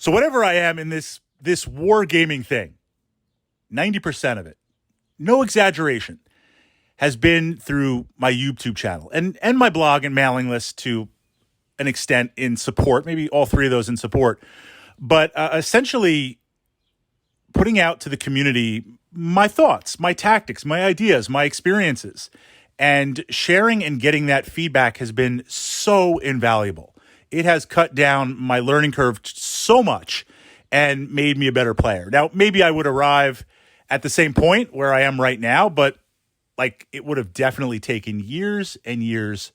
So whatever I am in this wargaming thing, 90% of it, no exaggeration, has been through my YouTube channel and my blog and mailing list to an extent in support, maybe all three of those in support, but essentially putting out to the community my thoughts, my tactics, my ideas, my experiences, and sharing and getting that feedback has been so invaluable. It has cut down my learning curve so much and made me a better player. Now, maybe I would arrive at the same point where I am right now, but like it would have definitely taken years and years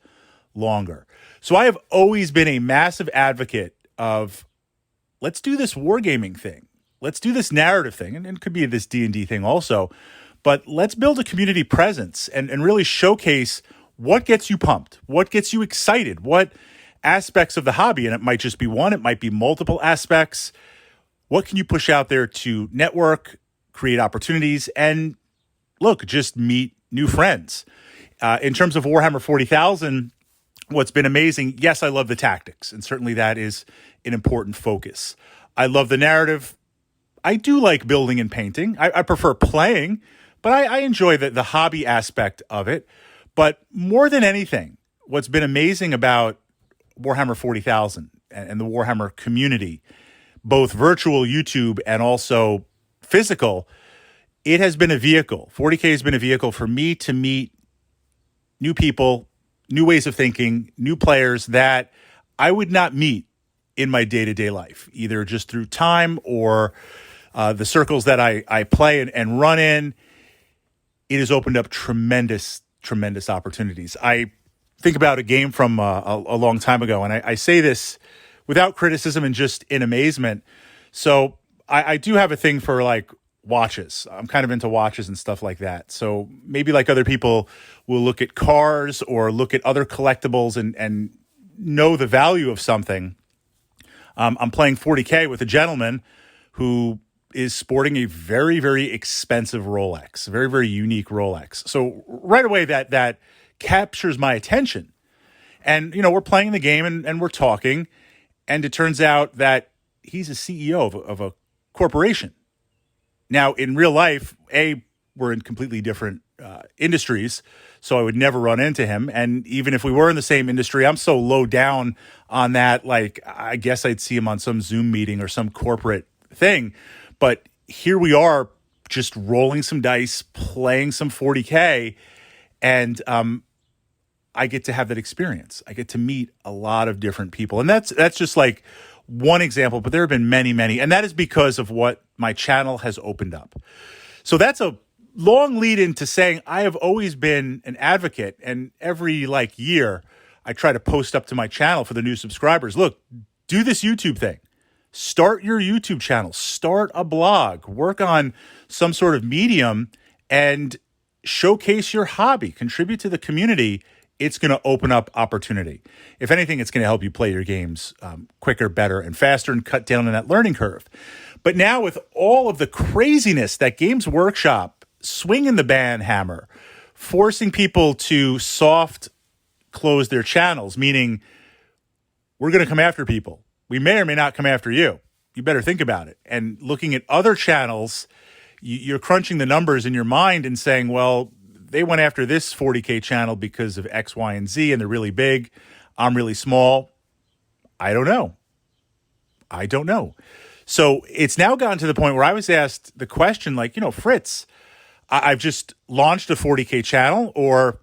longer. So I have always been a massive advocate of let's do this wargaming thing. Let's do this narrative thing, and it could be this D&D thing also, but let's build a community presence and really showcase what gets you pumped, what gets you excited, what aspects of the hobby, and it might just be one, it might be multiple aspects. What can you push out there to network, create opportunities, and look, just meet new friends. In terms of Warhammer 40,000, what's been amazing, yes, I love the tactics, and certainly that is an important focus. I love the narrative. I do like building and painting. I prefer playing, but I enjoy the hobby aspect of it. But more than anything, what's been amazing about Warhammer 40,000 and the Warhammer community, both virtual YouTube and also physical, it has been a vehicle. 40K has been a vehicle for me to meet new people, new ways of thinking, new players that I would not meet in my day-to-day life, either just through time or the circles that I play and run in. It has opened up tremendous opportunities. I think about a game from a long time ago, and I say this without criticism and just in amazement. So I do have a thing for like watches. I'm kind of into watches and stuff like that. So maybe like other people will look at cars or look at other collectibles and know the value of something. I'm playing 40K with a gentleman who is sporting a very, very expensive Rolex, very, very unique Rolex. So right away that captures my attention. And, you know, we're playing the game and we're talking, and it turns out that he's a CEO of a corporation. Now, in real life, we're in completely different industries, so I would never run into him. And even if we were in the same industry, I'm so low down on that, like, I guess I'd see him on some Zoom meeting or some corporate thing. But here we are just rolling some dice, playing some 40K, and I get to have that experience. I get to meet a lot of different people. And that's just like one example, but there have been many, many. And that is because of what my channel has opened up. So that's a long lead into saying I have always been an advocate. And every like year, I try to post up to my channel for the new subscribers. Look, do this YouTube thing. Start your YouTube channel. Start a blog. Work on some sort of medium and showcase your hobby. Contribute to the community. It's going to open up opportunity. If anything, it's going to help you play your games quicker, better, and faster and cut down on that learning curve. But now with all of the craziness that Games Workshop swinging the ban hammer, forcing people to soft close their channels, meaning we're going to come after people. We may or may not come after you. You better think about it. And looking at other channels, you're crunching the numbers in your mind and saying, well, they went after this 40K channel because of X, Y, and Z, and they're really big. I'm really small. I don't know. So it's now gotten to the point where I was asked the question, like, you know, Fritz, I've just launched a 40K channel, or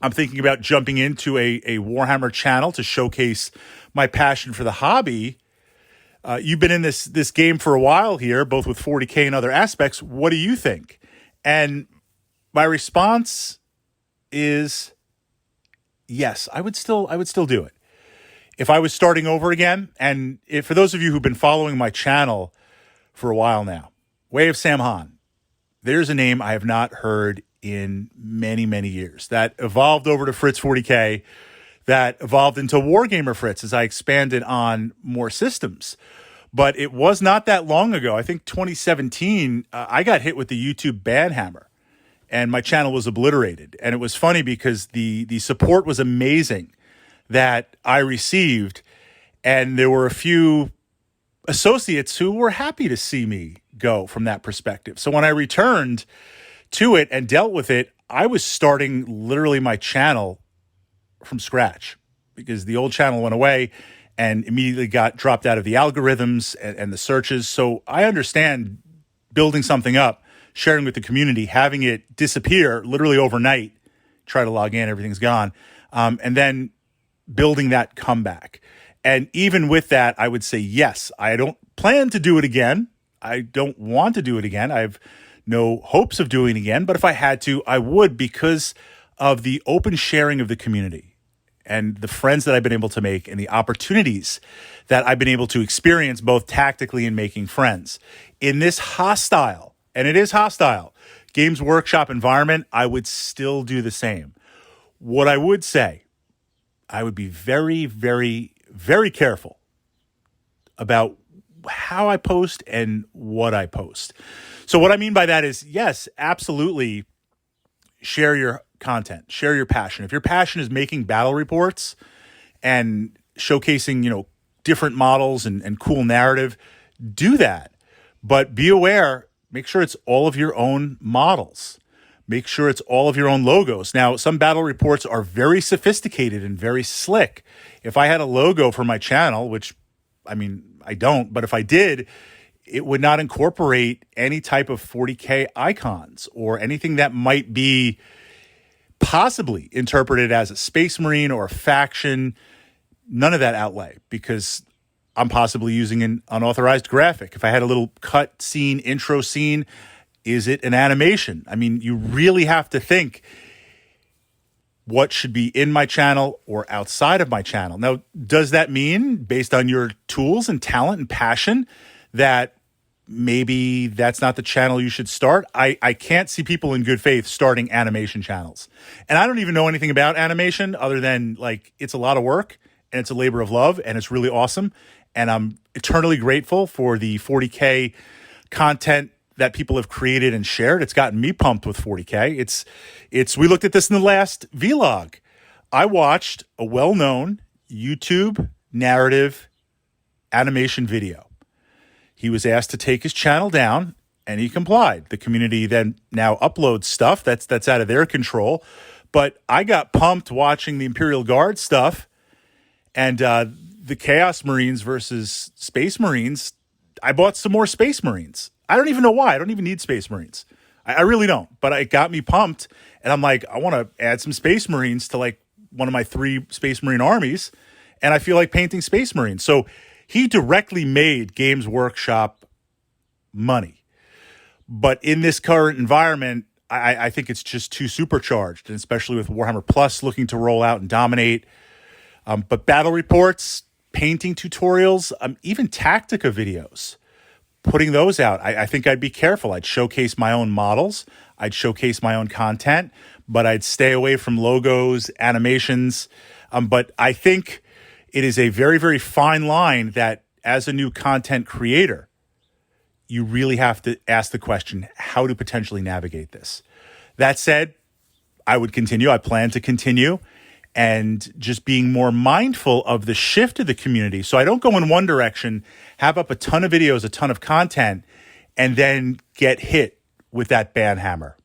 I'm thinking about jumping into a Warhammer channel to showcase my passion for the hobby. You've been in this game for a while here, both with 40K and other aspects. What do you think? And my response is yes, I would still do it. If I was starting over again, and for those of you who've been following my channel for a while now, Way of Sam Han, there's a name I have not heard in many, many years. That evolved over to Fritz 40K, that evolved into Wargamer Fritz as I expanded on more systems. But it was not that long ago, I think 2017, I got hit with the YouTube ban hammer. And my channel was obliterated. And it was funny because the support was amazing that I received. And there were a few associates who were happy to see me go from that perspective. So when I returned to it and dealt with it, I was starting literally my channel from scratch because the old channel went away and immediately got dropped out of the algorithms and the searches. So I understand building something up, sharing with the community, having it disappear literally overnight, try to log in, everything's gone, and then building that comeback. And even with that, I would say, yes, I don't plan to do it again. I don't want to do it again. I have no hopes of doing it again. But if I had to, I would, because of the open sharing of the community and the friends that I've been able to make and the opportunities that I've been able to experience both tactically and making friends. In this hostile, and it is hostile, Games Workshop environment, I would still do the same. What I would say, I would be very, very, very careful about how I post and what I post. So what I mean by that is, yes, absolutely share your content, share your passion. If your passion is making battle reports and showcasing, different models and cool narrative, do that. But be aware, make sure it's all of your own models. Make sure it's all of your own logos. Now, some battle reports are very sophisticated and very slick. If I had a logo for my channel, which, I don't, but if I did, it would not incorporate any type of 40K icons or anything that might be possibly interpreted as a Space Marine or a faction. None of that outlay, because I'm possibly using an unauthorized graphic. If I had a little cut scene, intro scene, is it an animation? You really have to think what should be in my channel or outside of my channel. Now, does that mean, based on your tools and talent and passion, that maybe that's not the channel you should start? I can't see people in good faith starting animation channels. And I don't even know anything about animation other than, it's a lot of work and it's a labor of love and it's really awesome. And I'm eternally grateful for the 40K content that people have created and shared. It's gotten me pumped with 40K. We looked at this in the last vlog. I watched a well-known YouTube narrative animation video. He was asked to take his channel down and he complied. The community then now uploads stuff that's out of their control. But I got pumped watching the Imperial Guard stuff and the Chaos Marines versus Space Marines. I bought some more Space Marines. I don't even know why. I don't even need Space Marines. I really don't. But it got me pumped. And I'm like, I want to add some Space Marines to one of my 3 Space Marine armies. And I feel like painting Space Marines. So he directly made Games Workshop money. But in this current environment, I think it's just too supercharged. And especially with Warhammer Plus looking to roll out and dominate. But battle reports, painting tutorials, even Tactica videos, putting those out, I think I'd be careful. I'd showcase my own models. I'd showcase my own content, but I'd stay away from logos, animations. But I think it is a very, very fine line that as a new content creator, you really have to ask the question, how to potentially navigate this. That said, I would continue. I plan to continue. And just being more mindful of the shift of the community. So I don't go in one direction, have up a ton of videos, a ton of content, and then get hit with that ban hammer.